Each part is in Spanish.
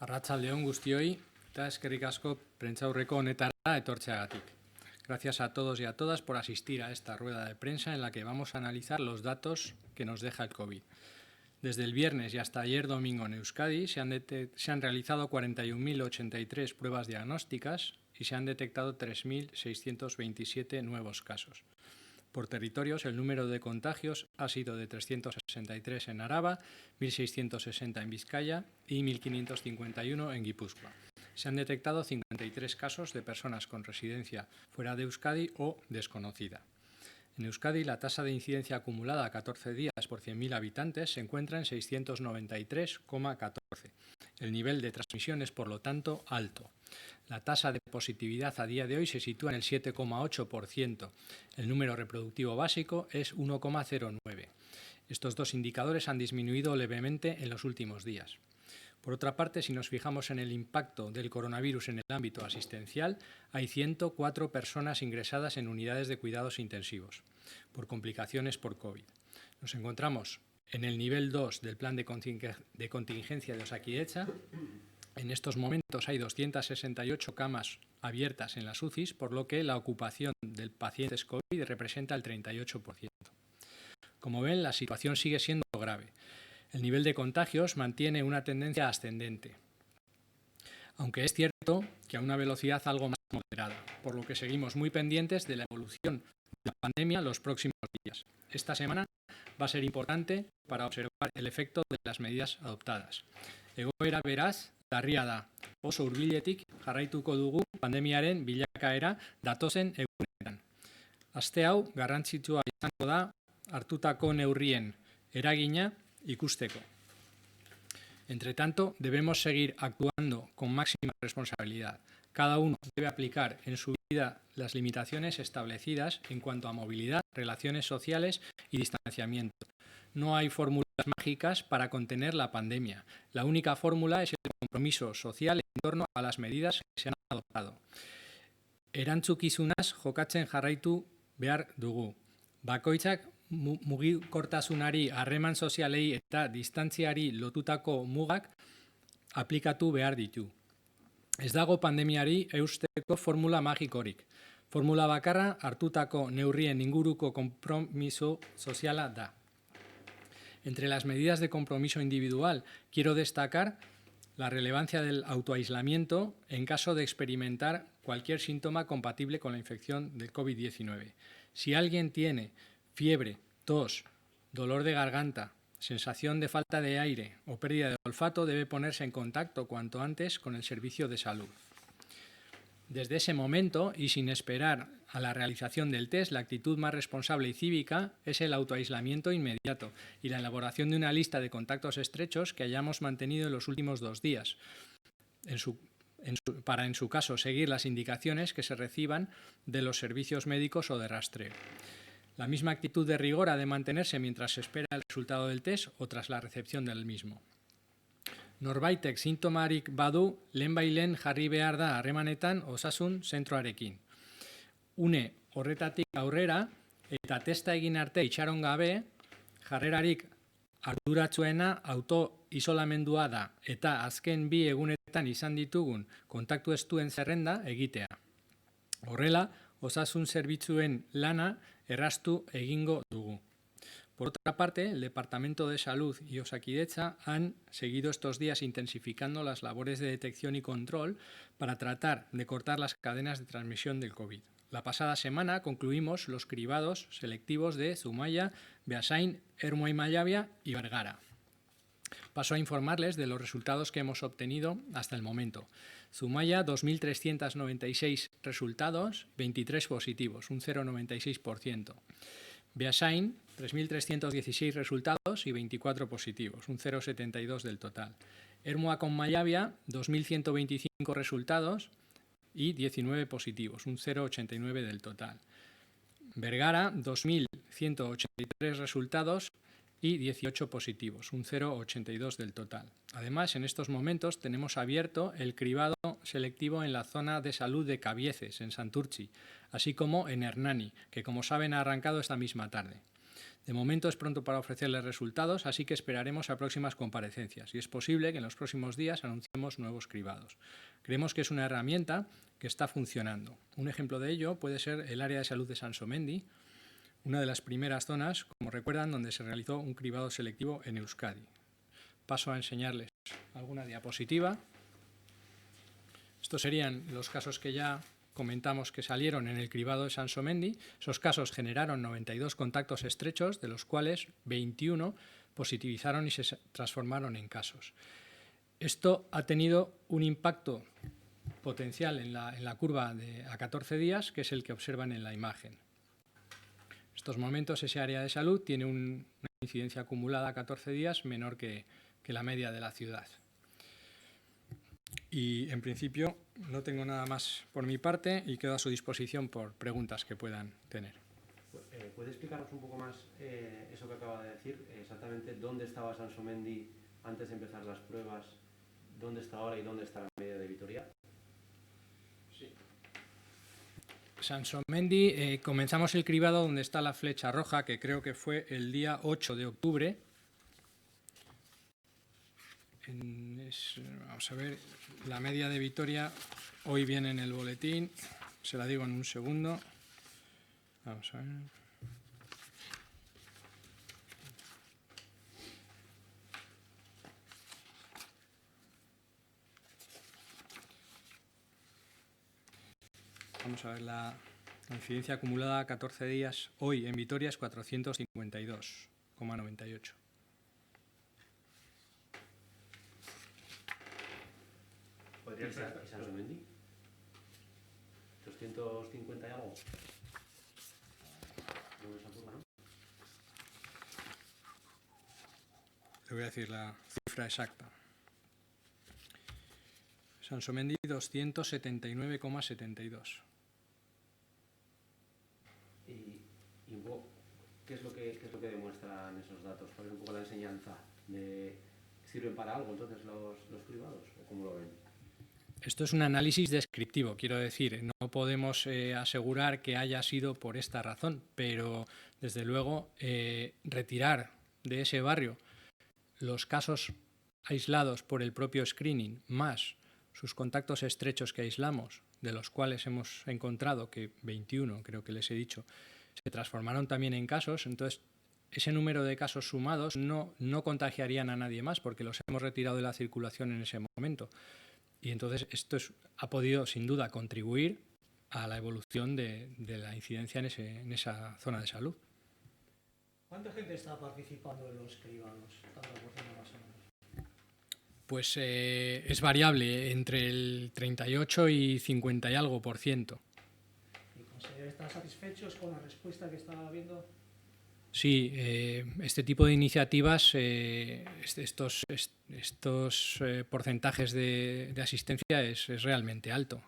Arratsaldeon guztioi eta eskerrik asko prentsaurreko honetara etortzeagatik. Gracias a todos y a todas por asistir a esta rueda de prensa en la que vamos a analizar los datos que nos deja el COVID. Desde el viernes y hasta ayer domingo en Euskadi se han realizado 41.083 pruebas diagnósticas y se han detectado 3.627 nuevos casos. Por territorios, el número de contagios ha sido de 363 en Araba, 1.660 en Vizcaya y 1.551 en Guipúzcoa. Se han detectado 53 casos de personas con residencia fuera de Euskadi o desconocida. En Euskadi, la tasa de incidencia acumulada a 14 días por 100.000 habitantes se encuentra en 693,14. El nivel de transmisión es, por lo tanto, alto. La tasa de positividad a día de hoy se sitúa en el 7,8%. El número reproductivo básico es 1,09. Estos dos indicadores han disminuido levemente en los últimos días. Por otra parte, si nos fijamos en el impacto del coronavirus en el ámbito asistencial, hay 104 personas ingresadas en unidades de cuidados intensivos por complicaciones por COVID. Nos encontramos en el nivel 2 del plan de contingencia de Osakidetza. En estos momentos hay 268 camas abiertas en las UCIs, por lo que la ocupación de pacientes COVID representa el 38%. Como ven, la situación sigue siendo grave. El nivel de contagios mantiene una tendencia ascendente, aunque es cierto que a una velocidad algo más moderada, por lo que seguimos muy pendientes de la evolución de la pandemia los próximos días. Esta semana va a ser importante para observar el efecto de las medidas adoptadas. Egoera beraz, larria da. Oso hurbiletik jarraituko dugu pandemiaren bilakaera datozen egunetan. Aste hau garrantzitsua izango da hartutako neurrien eragina ikusteko. Entre tanto, debemos seguir actuando con máxima responsabilidad. Cada uno debe aplicar en su vida las limitaciones establecidas en cuanto a movilidad, relaciones sociales y distanciamiento. No hay fórmulas mágicas para contener la pandemia. La única fórmula es el compromiso social en torno a las medidas que se han adoptado. Erantzukizunaz jokatzen jarraitu behar dugu. Bakoitzak mugikortasunari, harreman sozialei eta distantziari lotutako mugak aplikatu behar ditu. Ez dago pandemiari eusteko formula magikorik. Formula bakarra hartutako neurrien inguruko konpromiso soziala da. Entre las medidas de compromiso individual, quiero destacar la relevancia del autoaislamiento en caso de experimentar cualquier síntoma compatible con la infección del COVID-19. Si alguien tiene fiebre, tos, dolor de garganta, sensación de falta de aire o pérdida de olfato, debe ponerse en contacto cuanto antes con el servicio de salud. Desde ese momento, y sin esperar a la realización del test, la actitud más responsable y cívica es el autoaislamiento inmediato y la elaboración de una lista de contactos estrechos que hayamos mantenido en los últimos 2 días, para en su caso seguir las indicaciones que se reciban de los servicios médicos o de rastreo. La misma actitud de rigor ha de mantenerse mientras se espera el resultado del test o tras la recepción del mismo. Norbaitek sintomarik badu, lehenbailen jarri behar da harremanetan osasun zentroarekin. Une horretatik aurrera eta testa egin arte itxaron gabe, jarrerarik arduratsuena autoisolamendua da eta azken 2 egunetan izan ditugun kontaktu estuen zerrenda egitea. Horrela, osasun zerbitzuen lana erraztu egingo dugu. Por otra parte, el Departamento de Salud y Osakidetza han seguido estos días intensificando las labores de detección y control para tratar de cortar las cadenas de transmisión del COVID. La pasada semana concluimos los cribados selectivos de Zumaia, Beasain, Ermua y Mallabia y Bergara. Paso a informarles de los resultados que hemos obtenido hasta el momento. Zumaia, 2.396 resultados, 23 positivos, un 0,96%. Beasain, 3.316 resultados y 24 positivos, un 0,72 del total. Ermua con Mallabia, 2.125 resultados y 19 positivos, un 0,89 del total. Bergara, 2.183 resultados y 18 positivos, un 0,82 del total. Además, en estos momentos tenemos abierto el cribado selectivo en la zona de salud de Cabieces, en Santurtzi, así como en Hernani, que como saben ha arrancado esta misma tarde. De momento es pronto para ofrecerles resultados, así que esperaremos a próximas comparecencias y es posible que en los próximos días anunciemos nuevos cribados. Creemos que es una herramienta que está funcionando. Un ejemplo de ello puede ser el área de salud de Sansomendi, una de las primeras zonas, como recuerdan, donde se realizó un cribado selectivo en Euskadi. Paso a enseñarles alguna diapositiva. Estos serían los casos que ya comentamos que salieron en el cribado de Sansomendi. Esos casos generaron 92 contactos estrechos, de los cuales 21 positivizaron y se transformaron en casos. Esto ha tenido un impacto potencial en la curva a 14 días, que es el que observan en la imagen. En estos momentos ese área de salud tiene una incidencia acumulada a 14 días menor que la media de la ciudad. Y en principio no tengo nada más por mi parte y quedo a su disposición por preguntas que puedan tener. ¿Puede explicarnos un poco más eso que acaba de decir? Exactamente dónde estaba Sansomendi antes de empezar las pruebas, dónde está ahora y dónde está la media de Vitoria. Sí. Sansomendi, comenzamos el cribado donde está la flecha roja, que creo que fue el día 8 de octubre. Vamos a ver, la media de Vitoria hoy viene en el boletín, se la digo en un segundo. Vamos a ver. Vamos a ver la incidencia acumulada a 14 días hoy en Vitoria es 452,98. ¿Podría ser Sansomendi? ¿250 y algo? ¿No esa curva, no? Le voy a decir la cifra exacta. Sansomendi 279,72. ¿Y qué es lo que demuestran esos datos? ¿Cuál es un poco la enseñanza? ¿Sirven para algo entonces los cribados o cómo lo ven? Esto es un análisis descriptivo, quiero decir, no podemos asegurar que haya sido por esta razón, pero desde luego retirar de ese barrio los casos aislados por el propio screening más sus contactos estrechos que aislamos, de los cuales hemos encontrado que 21, creo que les he dicho, se transformaron también en casos, entonces ese número de casos sumados no contagiarían a nadie más porque los hemos retirado de la circulación en ese momento. Y entonces esto ha podido, sin duda, contribuir a la evolución de la incidencia en esa zona de salud. ¿Cuánta gente está participando en los cribados? ¿Cuánta proporción más o menos? Pues es variable, entre el 38 y 50 y algo %. ¿Y están satisfechos con la respuesta que está habiendo? Sí, este tipo de iniciativas, estos porcentajes de asistencia es realmente alto.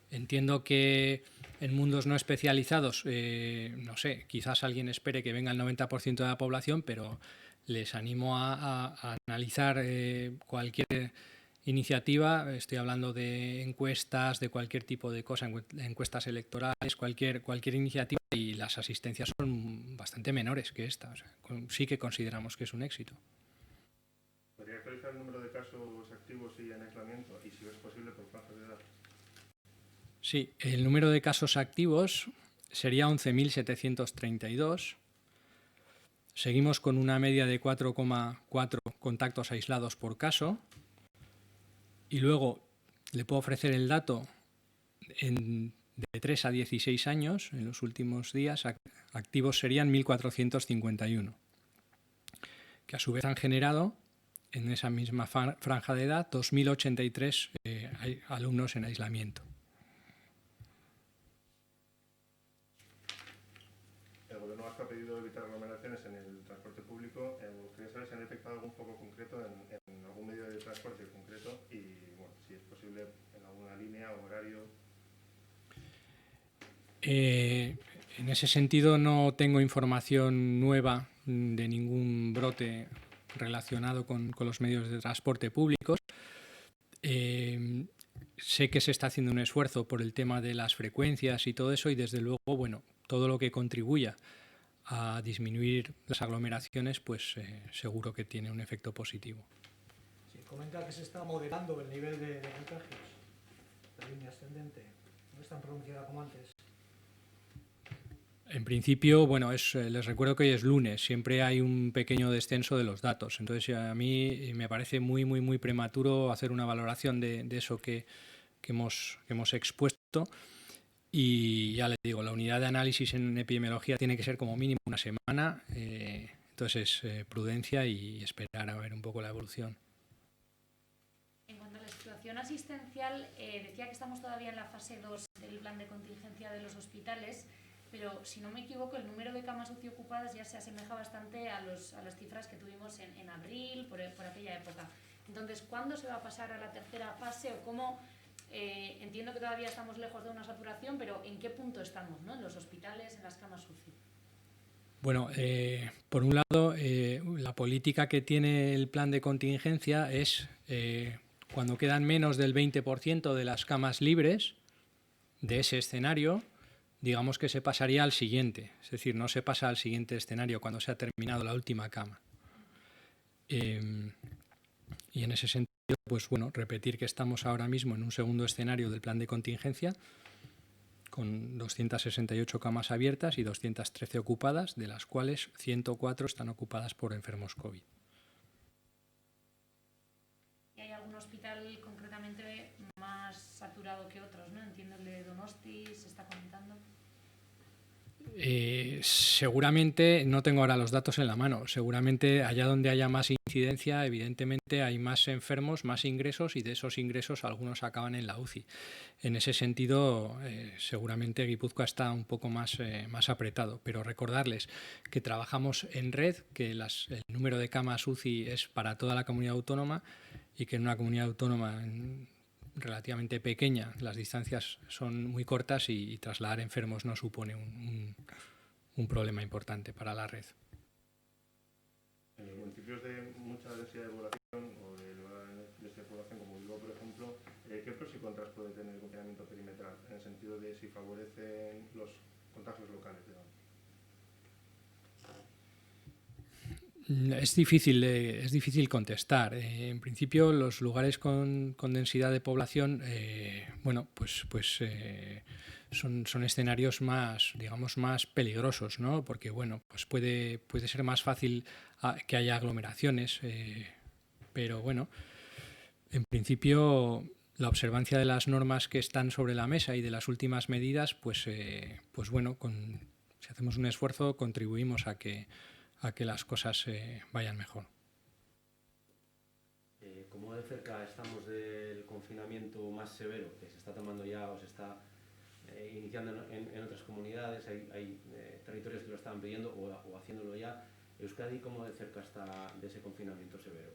Entiendo que en mundos no especializados, no sé, quizás alguien espere que venga el 90% de la población, pero les animo a analizar cualquier iniciativa. Estoy hablando de encuestas, de cualquier tipo de cosa, encuestas electorales, cualquier iniciativa, y las asistencias son bastante menores que esta. O sea, sí que consideramos que es un éxito. ¿Podría actualizar el número de casos activos y en aislamiento? Y si es posible, por franja de edad. Sí, el número de casos activos sería 11.732. Seguimos con una media de 4,4 contactos aislados por caso. Y luego le puedo ofrecer el dato de 3 a 16 años, en los últimos días, activos serían 1.451, que a su vez han generado, en esa misma franja de edad, 2.083 alumnos en aislamiento. El Gobierno vasco ha pedido evitar aglomeraciones en el transporte público. Quería saber si han detectado algún foco concreto en algún medio de transporte concreto y, bueno, si es posible en alguna línea o horario. En ese sentido no tengo información nueva de ningún brote relacionado con los medios de transporte públicos. Sé que se está haciendo un esfuerzo por el tema de las frecuencias y todo eso, y desde luego, bueno, todo lo que contribuya a disminuir las aglomeraciones, pues seguro que tiene un efecto positivo. Sí, comenta que se está moderando el nivel de contagios, la línea ascendente, no es tan pronunciada como antes. En principio, bueno, les recuerdo que hoy es lunes, siempre hay un pequeño descenso de los datos, entonces a mí me parece muy prematuro hacer una valoración de eso que hemos expuesto. Y ya le digo, la unidad de análisis en epidemiología tiene que ser como mínimo una semana, entonces prudencia y esperar a ver un poco la evolución. En cuanto a la situación asistencial, decía que estamos todavía en la fase 2 del plan de contingencia de los hospitales, pero si no me equivoco el número de camas UCI ocupadas ya se asemeja bastante a las cifras que tuvimos en abril, por aquella época. Entonces, ¿cuándo se va a pasar a la tercera fase o cómo? Entiendo que todavía estamos lejos de una saturación, pero ¿en qué punto estamos, ¿no? En los hospitales, en las camas UCI. Bueno, por un lado, la política que tiene el plan de contingencia es cuando quedan menos del 20% de las camas libres de ese escenario, digamos que se pasaría al siguiente, es decir, no se pasa al siguiente escenario cuando se ha terminado la última cama. Y en ese sentido, pues bueno, repetir que estamos ahora mismo en un segundo escenario del plan de contingencia con 268 camas abiertas y 213 ocupadas, de las cuales 104 están ocupadas por enfermos COVID. ¿Y hay algún hospital concretamente más saturado que otros, ¿no? Entiendo el de Donosti, se está comentando. Seguramente, no tengo ahora los datos en la mano, seguramente allá donde haya más incidencia, evidentemente hay más enfermos, más ingresos y de esos ingresos algunos acaban en la UCI. En ese sentido, seguramente Guipúzcoa está un poco más apretado, pero recordarles que trabajamos en red, que el número de camas UCI es para toda la comunidad autónoma y que en una comunidad autónoma relativamente pequeña, las distancias son muy cortas y trasladar enfermos no supone un problema importante para la red. En los municipios de mucha densidad de población o de elevada densidad de población, como Bilbao, por ejemplo, ¿qué pros y contras puede tener el confinamiento perimetral en el sentido de si favorecen los contagios locales, digamos? Es difícil contestar. En principio, los lugares con densidad de población, bueno, pues son escenarios más, digamos, más peligrosos, ¿no? Porque, bueno, pues puede ser más fácil que haya aglomeraciones, pero bueno, en principio la observancia de las normas que están sobre la mesa y de las últimas medidas, pues bueno, si hacemos un esfuerzo contribuimos a que las cosas vayan mejor. ¿Cómo de cerca estamos del confinamiento más severo que se está tomando ya o se está iniciando en otras comunidades? Hay territorios que lo estaban pidiendo o haciéndolo ya. ¿Euskadi cómo de cerca está de ese confinamiento severo?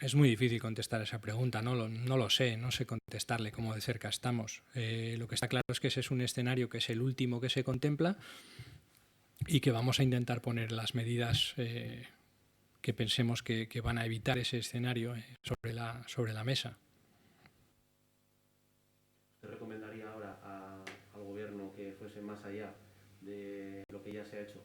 Es muy difícil contestar esa pregunta, no lo sé, no sé contestarle cómo de cerca estamos. Lo que está claro es que ese es un escenario que es el último que se contempla y que vamos a intentar poner las medidas que pensemos que van a evitar ese escenario sobre la mesa. ¿Usted recomendaría ahora al Gobierno que fuese más allá de lo que ya se ha hecho?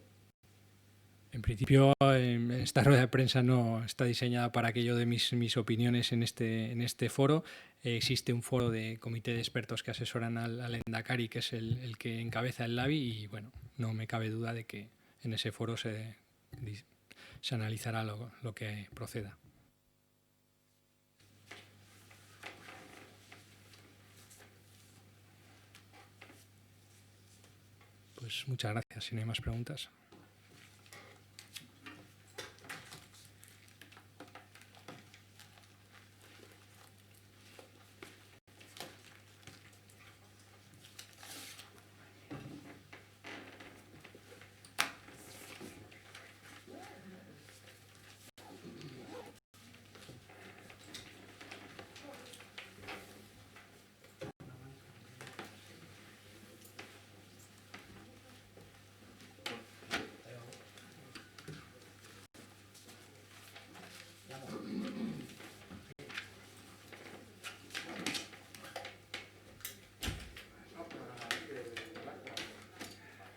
En principio, esta rueda de prensa no está diseñada para que yo dé mis opiniones en este foro. Existe un foro de comité de expertos que asesoran al Endacari, que es el que encabeza el LABI, y bueno, no me cabe duda de que en ese foro se analizará lo que proceda. Pues muchas gracias. Si no hay más preguntas.